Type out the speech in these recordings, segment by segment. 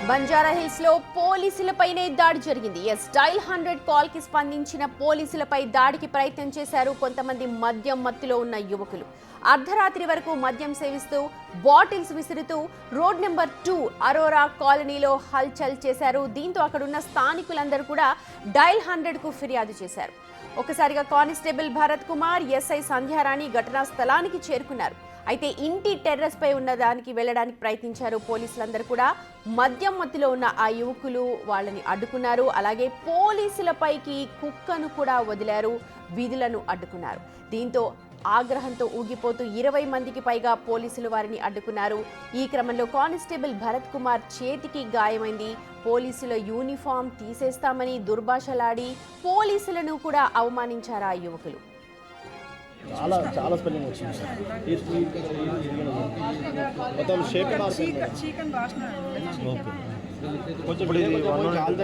బంజారాహిల్స్ లో పోలీసులపైనే దాడి జరిగింది. డైల్ 100 కాల్ కి స్పందించిన పోలీసులపై దాడికి ప్రయత్నం చేశారు కొంతమంది మద్యం మత్తులో ఉన్న యువకులు. అర్ధరాత్రి వరకు మద్యం సేవిస్తూ బాటిల్స్ విసురుతూ రోడ్ నెంబర్ 2 అరోరా కాలనీలో హల్చల్ చేశారు. దీంతో అక్కడున్న స్థానికులందరూ కూడా డైల్ 100 కు ఫిర్యాదు చేశారు. ఒకసారిగా కానిస్టేబుల్ భరత్ కుమార్, ఎస్ఐ సంధ్యారాణి ఘటనా స్థలానికి చేరుకున్నారు. అయితే ఇంటి టెర్రస్ పై ఉన్న దానికి వెళ్లడానికి ప్రయత్నించారు పోలీసులందరూ కూడా. మద్యం మత్తులో ఉన్న ఆ యువకులు వాళ్ళని అడ్డుకున్నారు. అలాగే పోలీసులపైకి కుక్కను కూడా వదిలారు, వీధులను అడ్డుకున్నారు. దీంతో ఆగ్రహంతో ఊగిపోతూ 20 మందికి పైగా పోలీసులు వారిని అడ్డుకున్నారు. ఈ క్రమంలో కానిస్టేబుల్ భరత్ కుమార్ చేతికి గాయమైంది. పోలీసుల యూనిఫామ్ తీసేస్తామని దుర్భాషలాడి పోలీసులను కూడా అవమానించారు ఆ యువకులు. చాలా స్పెల్లింగ్ వచ్చింది సార్. మొత్తం షేప్ కొంచెం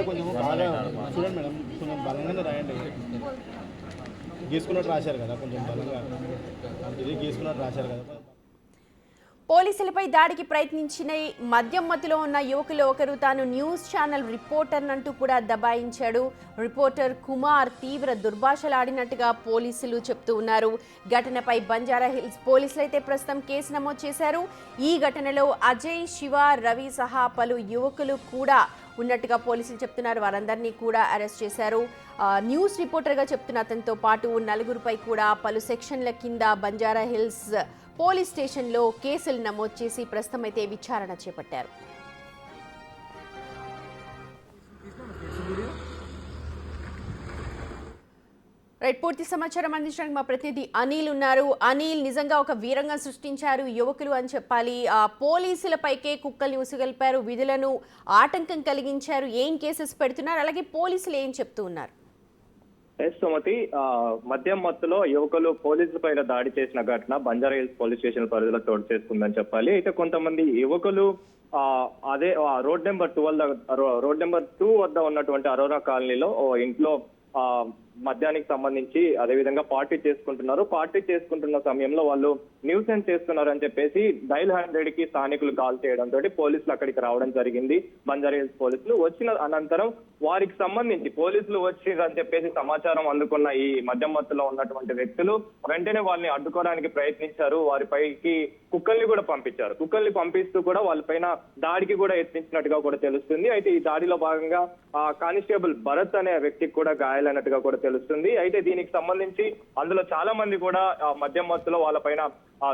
కొంచెం బాగా చూడండి మేడం, కొంచెం బలంగానే రాయండి. గీసుకున్నట్టు రాశారు కదా, కొంచెం బలంగా ఇది గీసుకున్నట్టు రాశారు కదా. పోలీసులపై దాడికి ప్రయత్నించిన మద్యం మత్తులో ఉన్న యువకులు ఒకరు తాను న్యూస్ ఛానల్ రిపోర్టర్ అంటూ కూడా దబాయించాడు. రిపోర్టర్ కుమార్ తీవ్ర దుర్భాషలాడినట్టుగా పోలీసులు చెప్తూ ఉన్నారు. ఘటనపై బంజారాహిల్స్ పోలీసులు అయితే ప్రస్తుతం కేసు నమోదు చేశారు. ఈ ఘటనలో అజయ్, శివ, రవి సహా పలు యువకులు కూడా ఉన్నట్టుగా పోలీసులు చెప్తున్నారు. వారందరినీ కూడా అరెస్ట్ చేశారు. న్యూస్ రిపోర్టర్గా చెప్తున్న అతనితో పాటు 4గురిపై కూడా పలు సెక్షన్ల కింద బంజారాహిల్స్ పోలీస్ స్టేషన్లో కేసులు నమోదు చేసి ప్రస్తుతం అయితే విచారణ చేపట్టారు. పూర్తి సమాచారం అందించడానికి మా ప్రతినిధి అనిల్ ఉన్నారు. అనిల్, నిజంగా ఒక వీరంగం సృష్టించారు యువకులు అని చెప్పాలి. పోలీసులపైకే కుక్కల్ని ఉసుగొల్పారు, విధులను ఆటంకం కలిగించారు. ఏం కేసెస్ పెడుతున్నారు, అలాగే పోలీసులు ఏం చెప్తూ ఉన్నారు? సుమతి, మద్యం మత్తులో యువకులు పోలీసుల పైన దాడి చేసిన ఘటన బంజారాహిల్స్ పోలీస్ స్టేషన్ పరిధిలో చోటు చేసుకుందని చెప్పాలి. అయితే కొంతమంది యువకులు అదే రోడ్ నెంబర్ 2 వద్ద ఉన్నటువంటి అరోరా కాలనీలో ఇంట్లో మద్యానికి సంబంధించి అదేవిధంగా పార్టీ చేసుకుంటున్న సమయంలో వాళ్ళు న్యూసెన్స్ చేస్తున్నారు అని చెప్పేసి డైల్ 100 కి స్థానికులు కాల్ చేయడంతో పోలీసులు అక్కడికి రావడం జరిగింది. బంజారాహిల్స్ పోలీసులు వచ్చిన అనంతరం వారికి సంబంధించి పోలీసులు వచ్చిందని చెప్పేసి సమాచారం అందుకున్న ఈ మద్యం మత్తులో ఉన్నటువంటి వ్యక్తులు వెంటనే వాళ్ళని అడ్డుకోవడానికి ప్రయత్నించారు. వారిపైకి కుక్కల్ని కూడా పంపించారు. కుక్కల్ని పంపిస్తూ కూడా వాళ్ళపైన దాడికి కూడా యత్నించినట్టుగా కూడా తెలుస్తుంది. అయితే ఈ దాడిలో భాగంగా కానిస్టేబుల్ భరత్ అనే వ్యక్తికి కూడా గాయాలైనట్టుగా కూడా తెలుస్తుంది. అయితే దీనికి సంబంధించి అందులో చాలా మంది కూడా మద్యం మత్తులో వాళ్ళపైన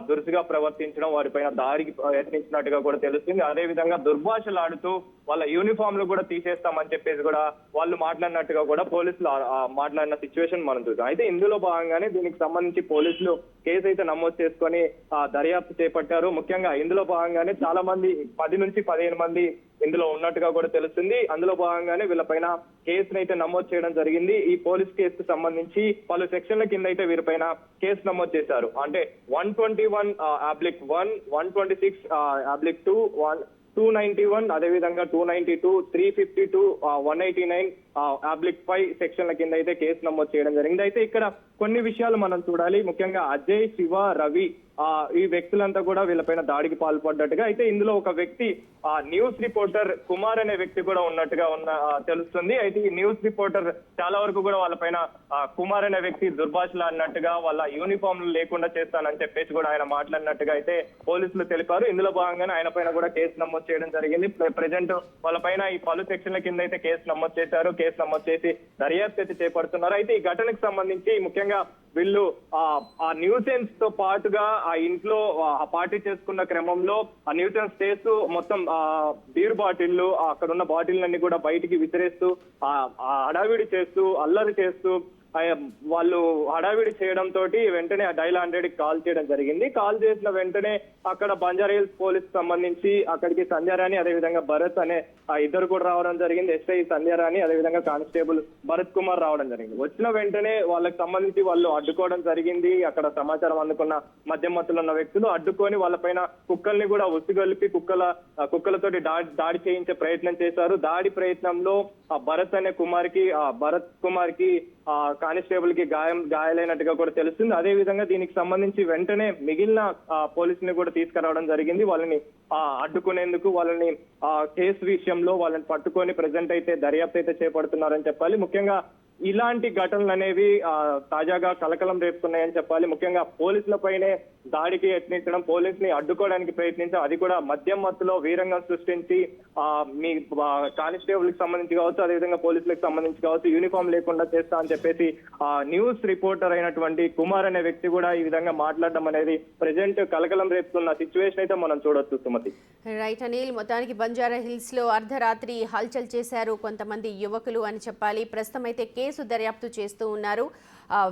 దురుసుగా ప్రవర్తించడం, వారిపైన దాడికి యత్నించినట్టుగా కూడా తెలుస్తుంది. అదే విధంగా దుర్భాషలాడుతూ వాళ్ళ యూనిఫామ్లు కూడా తీసేస్తామని చెప్పేసి కూడా వాళ్ళు మాట్లాడినట్టుగా కూడా పోలీసులు మాట్లాడిన సిచ్యువేషన్ మనం చూసాం. అయితే ఇందులో భాగంగానే దీనికి సంబంధించి పోలీసులు కేసు అయితే నమోదు చేసుకొని దర్యాప్తు చేపట్టారు. ముఖ్యంగా ఇందులో భాగంగానే చాలా మంది 10 నుంచి 15 మంది ఇందులో ఉన్నట్టుగా కూడా తెలుస్తుంది. అందులో భాగంగానే వీళ్ళపైన కేసును అయితే నమోదు చేయడం జరిగింది. ఈ పోలీస్ కేసుకు సంబంధించి పలు సెక్షన్ల కింద అయితే వీరిపైన కేసు నమోదు చేశారు. అంటే 121/1, 126/2, 291, అదేవిధంగా 292, 352, 189/5 సెక్షన్ల కింద అయితే కేసు నమోదు చేయడం జరిగింది. అయితే ఇక్కడ కొన్ని విషయాలు మనం చూడాలి. ముఖ్యంగా అజయ్, శివ, రవి ఈ వ్యక్తులంతా కూడా వీళ్ళపైన దాడికి పాల్పడ్డట్టుగా, అయితే ఇందులో ఒక వ్యక్తి న్యూస్ రిపోర్టర్ కుమార్ అనే వ్యక్తి కూడా ఉన్నట్టుగా తెలుస్తుంది. అయితే ఈ న్యూస్ రిపోర్టర్ చాలా వరకు కూడా వాళ్ళపైన కుమార్ అనే వ్యక్తి దుర్భాషలాడినట్టుగా, వాళ్ళ యూనిఫామ్ లేకుండా చేస్తానని చెప్పేసి కూడా ఆయన మాట్లాడినట్టుగా అయితే పోలీసులు తెలిపారు. ఇందులో భాగంగానే ఆయన పైన కూడా కేసు నమోదు చేయడం జరిగింది. ప్రెజెంట్ వాళ్ళపైన ఈ పలు సెక్షన్ల కింద అయితే కేసు నమోదు చేశారు. కేసు నమోదు చేసి దర్యాప్తు అయితే చేపడుతున్నారు. అయితే ఈ ఘటనకు సంబంధించి ముఖ్యంగా వీళ్ళు ఆ న్యూసెన్స్ తో పాటుగా ఆ ఇంట్లో పార్టీ చేసుకున్న క్రమంలో ఆ న్యూసెన్స్ చేస్తూ మొత్తం బీర్ బాటిళ్లు అక్కడ ఉన్న బాటిళ్లన్నీ కూడా బయటికి విసిరేస్తూ హడావిడి చేస్తూ అల్లరి చేస్తూ వాళ్ళు హడావిడి చేయడంతో వెంటనే డైల్ 100కి కాల్ చేయడం జరిగింది. కాల్ చేసిన వెంటనే అక్కడ బంజారాహిల్స్ పోలీస్ సంబంధించి అక్కడికి సంధ్యారాణి, అదేవిధంగా భరత్ అనే ఇద్దరు కూడా రావడం జరిగింది. ఎస్ఐ సంధ్యారాణి, అదేవిధంగా కానిస్టేబుల్ భరత్ కుమార్ రావడం జరిగింది. వచ్చిన వెంటనే వాళ్ళకి సంబంధించి వాళ్ళు అడ్డుకోవడం జరిగింది. అక్కడ సమాచారం అందుకున్న మద్యం మత్తులో ఉన్న వ్యక్తులు అడ్డుకొని వాళ్ళపైన కుక్కల్ని కూడా ఉసిగొల్పి కుక్కలతోటి దాడి చేయించే ప్రయత్నం చేశారు. దాడి ప్రయత్నంలో భరత్ కుమార్ కి కానిస్టేబుల్ కి గాయాలైనట్టుగా కూడా తెలుస్తుంది. అదే విధంగా దీనికి సంబంధించి వెంటనే మిగిలిన పోలీసుని కూడా కూడా తీసుకురావడం జరిగింది. వాళ్ళని అడ్డుకునేందుకు వాళ్ళని కేసు విషయంలో వాళ్ళని పట్టుకొని ప్రజెంట్ అయితే దర్యాప్తు అయితే చేపడుతున్నారని చెప్పాలి. ముఖ్యంగా ఇలాంటి ఘటనలు అనేవి తాజాగా కలకలం రేపుతున్నాయని చెప్పాలి. ముఖ్యంగా పోలీసులపైనే దాడికి యత్నించడం, పోలీసుని అడ్డుకోవడానికి ప్రయత్నించడం, అది కూడా మద్యం మత్తులో వీరంగం సృష్టించి మీ కానిస్టేబుల్ కి సంబంధించి కావచ్చు, అదేవిధంగా పోలీసులకు సంబంధించి కావచ్చు, యూనిఫామ్ లేకుండా చేస్తా అని చెప్పేసి న్యూస్ రిపోర్టర్ అయినటువంటి కుమార్ అనే వ్యక్తి కూడా ఈ విధంగా మాట్లాడడం అనేది ప్రెజెంట్ కలకలం రేపుతున్న సిచ్యువేషన్ అయితే మనం చూడొచ్చు సుమతి. రైట్ అనిల్, మొత్తానికి బంజారా హిల్స్ లో అర్ధరాత్రి హల్చల్ చేశారు కొంతమంది యువకులు అని చెప్పాలి. ప్రస్తుతం అయితే కేసు దర్యాప్తు చేస్తూ ఉన్నారు.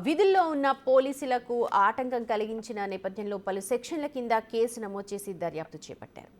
విధుల్లో ఉన్న పోలీసులకు ఆటంకం కలిగించిన నేపథ్యంలో పలు సెక్షన్ల కింద కేసు నమోదు చేసి దర్యాప్తు చేపట్టారు.